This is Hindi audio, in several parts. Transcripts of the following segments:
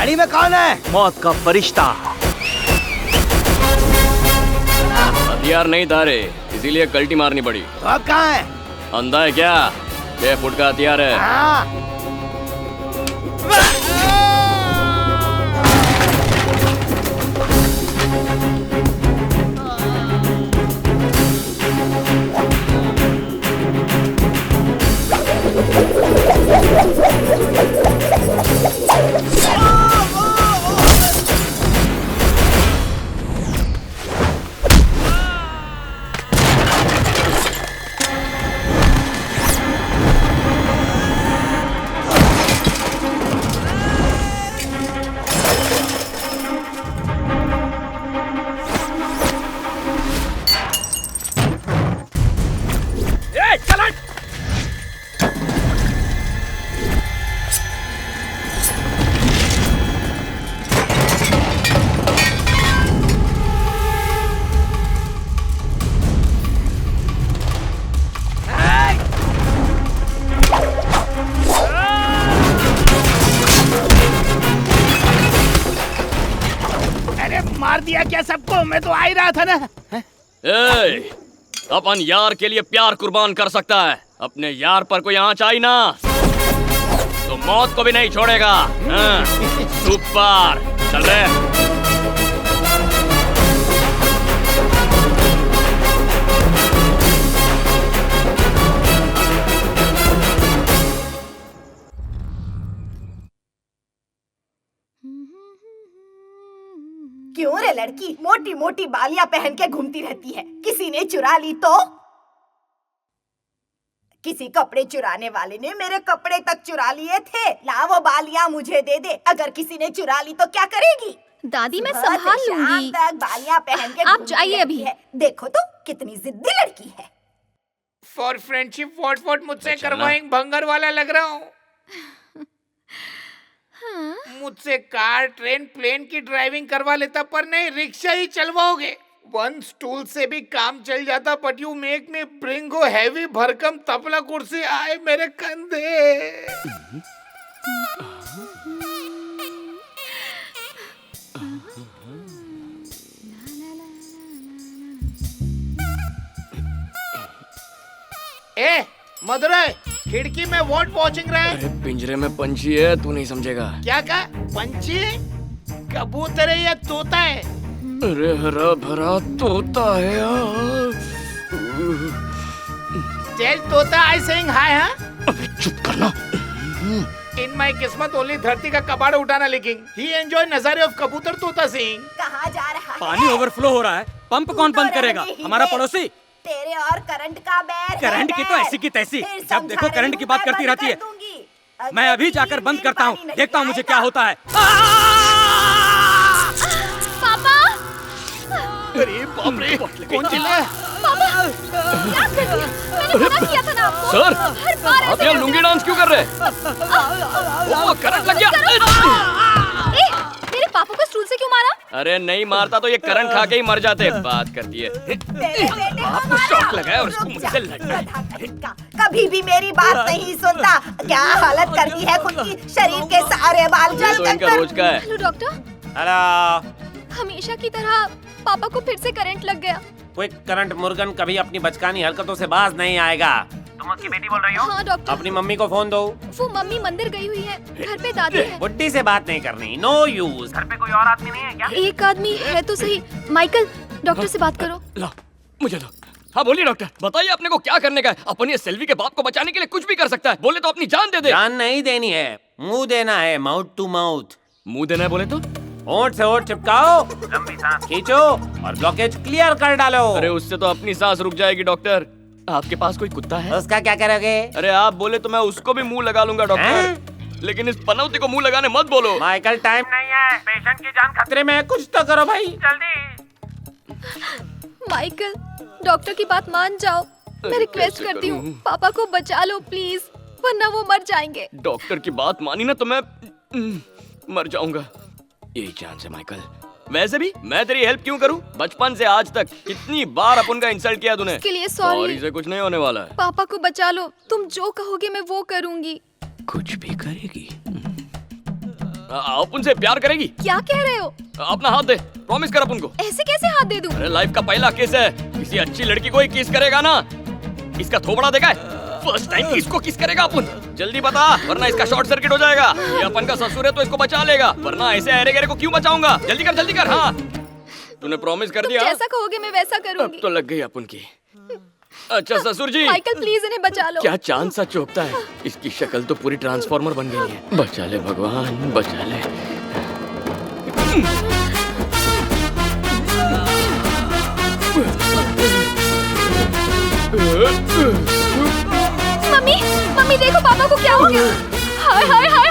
गाड़ी में कौन है? मौत का फरिश्ता। हथियार नहीं था रे, इसीलिए कल्टी मारनी पड़ी। तो अब कहाँ है? अंधा है क्या? 6 फुट का हथियार है। हाँ। मार दिया क्या सबको? मैं तो आ ही रहा था ना। ए, अपन यार के लिए प्यार कुर्बान कर सकता है। अपने यार पर कोई आंच आई ना तो मौत को भी नहीं छोड़ेगा। सुपर, चल रहे। क्यों रे लड़की मोटी मोटी बालियां पहन के घूमती रहती है? किसी ने चुरा ली तो? किसी कपड़े चुराने वाले ने मेरे कपड़े तक चुरा लिए थे। ला वो बालियां मुझे दे दे। अगर किसी ने चुरा ली तो क्या करेगी? दादी मैं संभाल लूंगी। तक बालियां पहन के आप जाइए अभी। देखो तो कितनी जिद्दी लड़की है। फॉर फ्रेंडशिप वॉट मुझसे करवाएंगे? भंगर वाला लग रहा हूँ। मुझसे कार, ट्रेन, प्लेन की ड्राइविंग करवा लेता, पर नहीं, रिक्शा ही चलवाओगे। 1 स्टूल से भी काम चल जाता, but you make me bring हो हैवी भरकम तबला कुर्सी आए मेरे कंधे। ए मधुरे, खिड़की में वॉट वॉचिंग रहे? अरे पिंजरे में पंछी है, तू नहीं समझेगा। क्या कहा? पंछी? कबूतर है या तोता है? अरे हरा भरा तोता है यार। टेल तोता आई सेइंग हाय। हाँ, अबे चुप करना। इन माय किस्मत ओनली धरती का कबाड़ उठाना लिखिंग। ही एंजॉय नजारे ऑफ कबूतर तोता सिंह। कहाँ जा रहा है? पानी ओवरफ्लो हो रहा है, पंप कौन बंद करेगा? हमारा पड़ोसी। तेरे और करंट का बैर। करंट की तो ऐसी की तैसी, जब देखो करंट की बात करती रहती है। मैं अभी जाकर बंद करता हूँ, देखता हूँ मुझे क्या होता है। पापा! अरे बाप रे, कौन चिल्ला? पापा! क्या कर दिया? मैंने मना किया था ना आपको। सर, हर बार आप यहाँ लुंगी डांस क्यों कर रहे? ओह, करंट लग गया। मेरे पापा को स्टूल से क्यों मारा? अरे नहीं मारता तो ये करंट खा के ही मर जाते। बात करती है। आपको शॉक लगा है और उसको मुझसे लड़ना है। कभी भी मेरी बात नहीं सुनता। क्या हालत कर दी है खुद की? शरीर के सारे बाल ये तो इनका रोज का है। Hello doctor. हेलो। हमेशा की तरह पापा को फिर से करंट लग गया। कोई करंट मुर्गन कभी अपनी बचकानी हरकतों से बाज नहीं आएगा। तुम उसकी बेटी बोल रही हो? हाँ डॉक्टर। अपनी मम्मी को फोन दो। वो मम्मी मंदिर गई हुई है, घर पे दादी है। बुड्ढी से बात नहीं करनी, नो यूज। घर पे कोई और आदमी नहीं है क्या? एक आदमी है तो सही। माइकल, डॉक्टर से बात करो। ला, मुझे दो। हाँ बोलिए डॉक्टर, बताइए अपने को क्या करने का है? अपन ये सेल्वी के बाप को बचाने के लिए कुछ भी कर सकता है। बोले तो अपनी जान दे दे। जान नहीं देनी है, मुंह देना है, माउथ टू माउथ। मुंह देना है बोले तो? होंठ से होंठ चिपकाओ, लंबी सांस खींचो और ब्लॉकेज क्लियर कर डालो। अरे उससे तो अपनी सांस रुक जाएगी डॉक्टर। आपके पास कोई कुत्ता है? उसका क्या करोगे? अरे आप बोले तो मैं उसको भी मुंह लगा लूंगा डॉक्टर। लेकिन इस पनौती को मुंह लगाने मत बोलो। माइकल टाइम नहीं है, पेशेंट की जान खतरे में है, कुछ तो करो भाई जल्दी। माइकल, डॉक्टर की बात मान जाओ। मैं रिक्वेस्ट करती हूँ, पापा को बचा लो प्लीज, वरना वो मर जाएंगे। डॉक्टर की बात मानी ना तो मैं मर जाऊंगा। यही चांस है माइकल। वैसे भी मैं तेरी हेल्प क्यों करूं? बचपन से आज तक कितनी बार अपन का इंसल्ट किया तूने। इसके लिए सॉरी। से कुछ नहीं होने वाला है। पापा को बचा लो, तुम जो कहोगे मैं वो करूंगी। कुछ भी करेगी। आप उनसे प्यार करेगी? क्या कह रहे हो? अपना हाथ दे, प्रॉमिस कर अपन को। ऐसे कैसे हाथ दे दूं? अरे लाइफ का पहला किस है, किसी अच्छी लड़की को ही किस करेगा ना। इसका थोबड़ा देखा है? फर्स्ट टाइम इसको किस करेगा अपन। जल्दी बता, वरना इसका शॉर्ट सर्किट हो जाएगा। ये अपन का ससुर है तो इसको बचा लेगा, वरना ऐसे अरे गरे को क्यों बचाऊंगा। जल्दी कर। हाँ, तूने प्रॉमिस कर दिया। जैसा कहोगे मैं वैसा करूंगी। अब तो लग गई अपन की। अच्छा ससुर जी, माइकल प्लीज इन्हें बचा लो। क्या चांद सा चौकता है। इसकी शक्ल तो पूरी ट्रांसफॉर्मर बन गई है। बचा ले भगवान, बचा ले। मम्मी देखो पापा को क्या हो गया।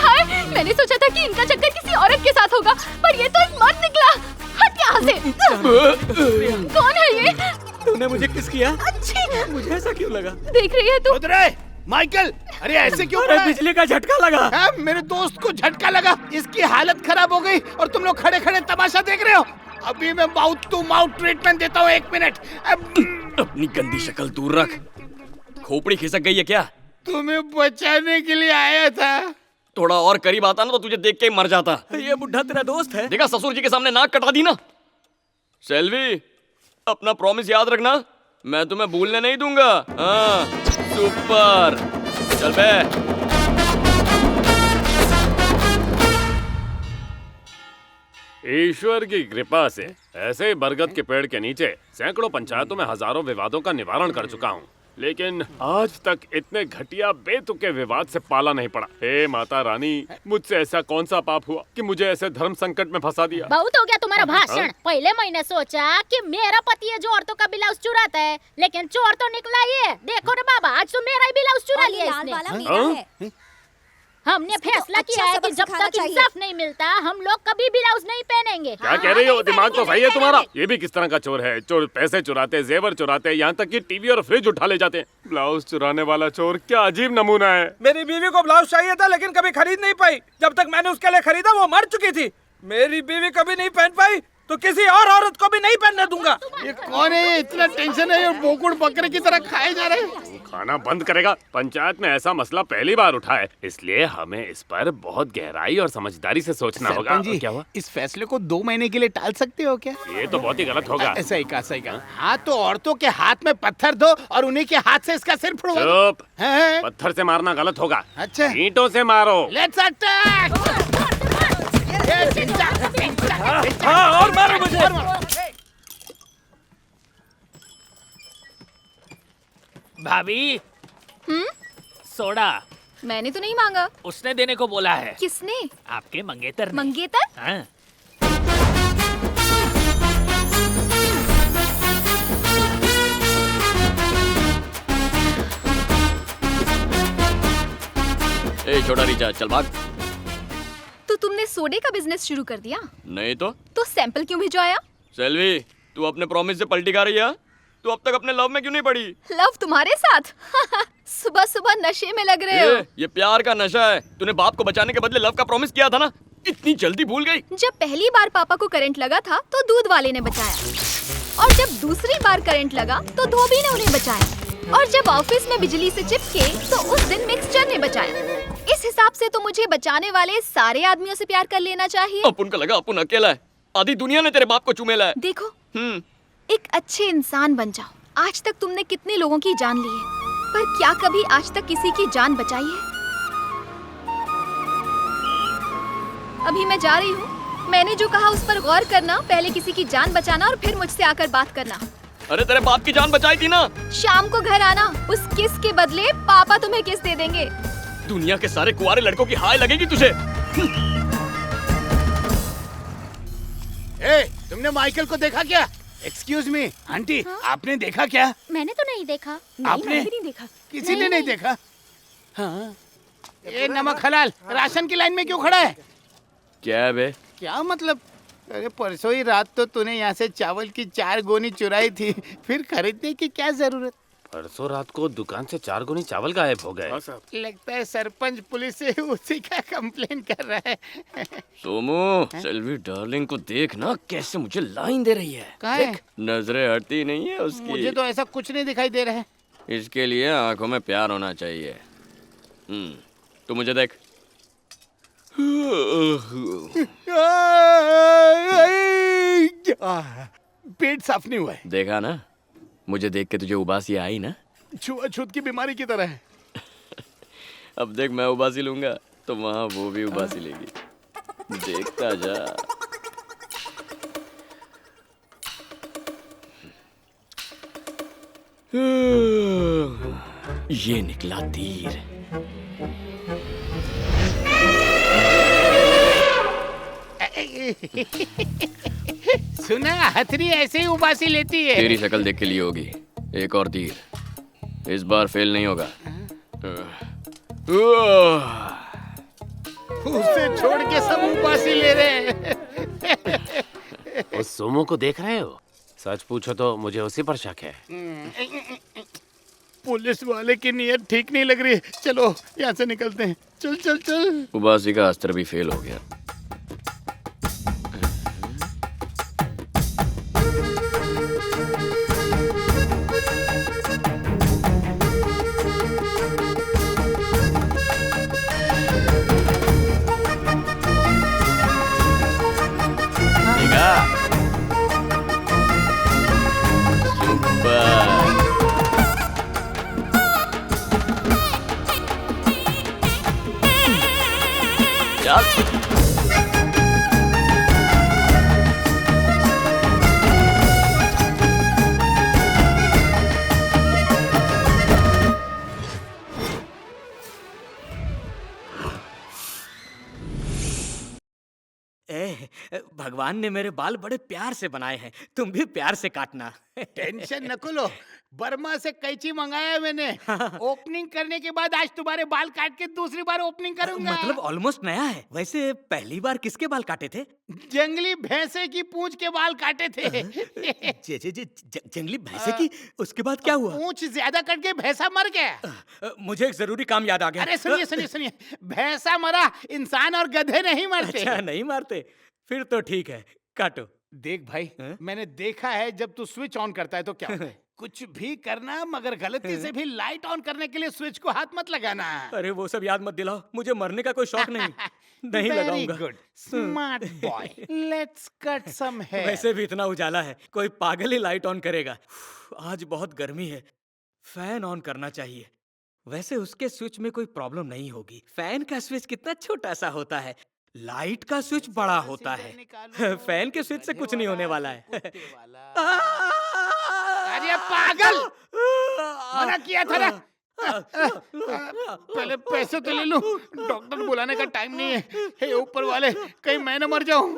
हाय मैंने सोचा था कि इनका चक्कर किसी औरत के साथ होगा, पर ये तो एक मर्द निकला। हट यहाँ से। कौन है ये? तूने मुझे किस किया? अच्छी मुझे ऐसा क्यों लगा? देख रही है तू? उधर है, माइकल। अरे ऐसे क्यों अरे पड़ा है? बिजली का झटका लगा। हाँ, मेरे दोस्त को झटका लगा, इसकी हालत खराब हो गई और तुम लोग खड़े खड़े तमाशा देख रहे हो। अभी मैं माउथ टू माउथ ट्रीटमेंट देता हूँ, 1 मिनट। अपनी गंदी शक्ल दूर रख। खोपड़ी खिसक गई है क्या? तुम्हें बचाने के लिए आया था। थोड़ा और करीब आता ना तो तुझे देख के ही मर जाता। ये बुढ़ा तेरा दोस्त है? देखा, ससुर जी के सामने नाक कटा दी ना। सेल्वी, अपना प्रॉमिस याद रखना, मैं तुम्हें भूलने नहीं दूंगा। हाँ, सुपर। चल बे। ईश्वर की कृपा से ऐसे ही बरगद के पेड़ के नीचे सैकड़ों पंचायतों में हजारों विवादों का निवारण कर चुका हूँ, लेकिन आज तक इतने घटिया बेतुके विवाद से पाला नहीं पड़ा। हे माता रानी, मुझसे ऐसा कौन सा पाप हुआ कि मुझे ऐसे धर्म संकट में फंसा दिया। बहुत हो गया तुम्हारा भाषण। पहले मैंने सोचा कि मेरा पति है जो औरतों का ब्लाउज चुराता है, लेकिन चोर तो निकला ये। देखो रे बाबा, आज तो मेरा ही ब्लाउज चुरा लिया इसने। हमने फैसला किया है कि जब तक इंसाफ नहीं मिलता हम लोग कभी ब्लाउज नहीं पहनेंगे। क्या कह रही हो? दिमाग तो सही है तुम्हारा। ये भी किस तरह का चोर है? चोर पैसे चुराते, जेवर चुराते, यहाँ तक कि टीवी और फ्रिज उठा ले जाते हैं। ब्लाउज चुराने वाला चोर क्या अजीब नमूना है। मेरी बीवी को ब्लाउज चाहिए था लेकिन कभी खरीद नहीं पाई। जब तक मैंने उसके लिए खरीदा वो मर चुकी थी। मेरी बीवी कभी नहीं पहन पाई तो किसी और औरत को भी नहीं पहनने दूंगा। ये कौन है? इतना टेंशन है और बोकुड़ बकरे की तरह खाए जा रहे हैं। खाना बंद करेगा। पंचायत में ऐसा मसला पहली बार उठा है, इसलिए हमें इस पर बहुत गहराई और समझदारी से सोचना होगा। जी, क्या हुआ? इस फैसले को 2 महीने के लिए टाल सकते हो क्या? ये तो बहुत ही गलत होगा। सही कहा। हाँ, तो औरतों के हाथ में पत्थर दो और उन्हीं के हाथ से इसका सिर फुड़वा दो। चुप। पत्थर से मारना गलत होगा। अच्छा, ईंटों से मारो। Let's attack. हाँ, और मारो मुझे। भाभी, सोडा मैंने तो नहीं मांगा। उसने देने को बोला है। किसने? आपके मंगेतर ने। मंगेतर? हाँ। ए छोटा रिचार्ज, चल भाग। तो तुमने सोडे का बिजनेस शुरू कर दिया? नहीं तो सैंपल क्यों भिजवाया? सेल्वी, तू अपने प्रॉमिस से पलटी खा रही है? तू अब तक अपने लव में क्यों नहीं पड़ी? लव तुम्हारे साथ? सुबह सुबह नशे में लग रहे हो। ये प्यार का नशा है। तूने बाप को बचाने के बदले लव का प्रॉमिस किया था ना, इतनी जल्दी भूल गई? जब पहली बार पापा को करंट लगा था तो दूध वाले ने बचाया, और जब दूसरी बार करंट लगा तो धोबी ने उन्हें बचाया, और जब ऑफिस में बिजली से चिपके तो उस दिन मिक्सचर ने बचाया। इस हिसाब से तो मुझे बचाने वाले सारे आदमियों से प्यार कर लेना चाहिए। अपन को लगा अपन अकेला है, आधी दुनिया ने तेरे बाप को चुमेला है। देखो, एक अच्छे इंसान बन जाओ। आज तक तुमने कितने लोगों की जान ली है, पर क्या कभी आज तक किसी की जान बचाई है? अभी मैं जा रही हूँ। मैंने जो कहा उस पर गौर करना। पहले किसी की जान बचाना और फिर मुझसे आकर बात करना। अरे तेरे बाप की जान बचाई थी ना। शाम को घर आना, उस किस के बदले पापा तुम्हें किस दे देंगे। दुनिया के सारे कुंवारे लड़कों की हाय लगेगी तुझे। तुमने माइकल को देखा क्या? एक्सक्यूज मी आंटी, आपने देखा क्या? मैंने तो नहीं देखा। आपने? मैंने भी नहीं देखा। किसी ने नहीं देखा? हाँ। ये नमक हलाल राशन की लाइन में क्यों खड़ा है? क्या बे? क्या मतलब? अरे परसों ही रात तो तूने यहाँ से चावल की 4 गोनी चुराई थी, फिर खरीदने की क्या जरूरत? परसों रात को दुकान से 4 गोनी चावल गायब हो गए। लगता है सरपंच पुलिस से उसी का कंप्लेन कर रहा है। सोमू, सेल्वी डार्लिंग को देख ना, कैसे मुझे लाइन दे रही है। कहाँ है? नजरें हटती नहीं है उसकी। मुझे तो ऐसा कुछ नहीं दिखाई दे रहा है। इसके लिए आंखों में प्यार होना चाहिए। तू मुझे देख। पेट साफ नहीं हुआ है। देखा ना, मुझे देख के तुझे उबासी आई ना। छुआछूत की बीमारी की तरह है। अब देख, मैं उबासी लूंगा तो वहां वो भी उबासी लेगी। देखता जा। ये निकला तीर। सुना, हथरी ऐसे ही उबासी लेती है। तेरी शक्ल देख के लिए होगी। एक और तीर, इस बार फेल नहीं होगा। उसे छोड़ के सब उबासी ले रहे हैं। उस सुमो को देख रहे हो? सच पूछो तो मुझे उसी पर शक है। पुलिस वाले की नीयत ठीक नहीं लग रही है। चलो यहाँ से निकलते हैं। चल चल चल। उबासी का अस्त्र भी फेल हो गया। भगवान ने मेरे बाल बड़े प्यार से बनाए हैं, तुम भी प्यार से काटना। टेंशन न लो, बर्मा से कैंची मंगाया मैंने। ओपनिंग करने के बाद आज तुम्हारे बाल काट के दूसरी बार ओपनिंग करूंगा। मतलब ऑलमोस्ट नया है। वैसे पहली बार किसके बाल काटे थे? जंगली भैंसे की पूंछ के बाल काटे थे। जंगली भैंसे की? उसके बाद क्या हुआ? पूंछ ज्यादा कट के भैंसा मर गया। मुझे एक जरूरी काम याद आ गया। अरे सुनिए सुनिए सुनिए, भैंसा मरा, इंसान और गधे नहीं मरते। अच्छा, नहीं मारते? फिर तो ठीक है, काटो। देख भाई, मैंने देखा है जब तू स्विच ऑन करता है तो क्या होता है। कुछ भी करना, मगर गलती से भी लाइट ऑन करने के लिए स्विच को हाथ मत लगाना। अरे वो सब याद मत दिलाओ, मुझे मरने का कोई शौक नहीं। नहीं लगाऊंगा। Good, smart boy. Let's cut some hair. वैसे भी इतना उजाला है, कोई पागल ही लाइट ऑन करेगा। आज बहुत गर्मी है, फैन ऑन करना चाहिए। वैसे उसके स्विच में कोई प्रॉब्लम नहीं होगी। फैन का स्विच कितना छोटा सा होता है, लाइट का स्विच बड़ा होता है। फैन के स्विच से कुछ नहीं होने वाला है। अरे पागल, मना किया था ना। पहले पैसे तो ले लो, डॉक्टर बुलाने का टाइम नहीं है। हे ऊपर वाले, कहीं मैं न मर जाऊं।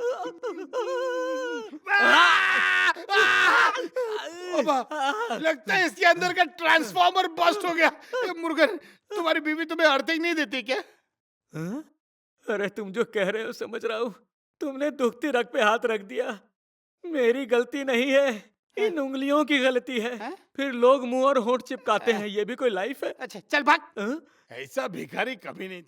लगता है इसके अंदर का ट्रांसफार्मर बस्ट हो गया। मुर्गन, तुम्हारी बीवी तुम्हें अर्थिंग नहीं देती क्या? अरे तुम जो कह रहे हो समझ रहा हूँ। तुमने दुखती रग पे हाथ रख दिया। मेरी गलती नहीं है, इन उंगलियों की गलती है। फिर लोग मुंह और होंठ चिपकाते हैं, ये भी कोई लाइफ है? अच्छा चल भाग। ऐसा भिखारी कभी नहीं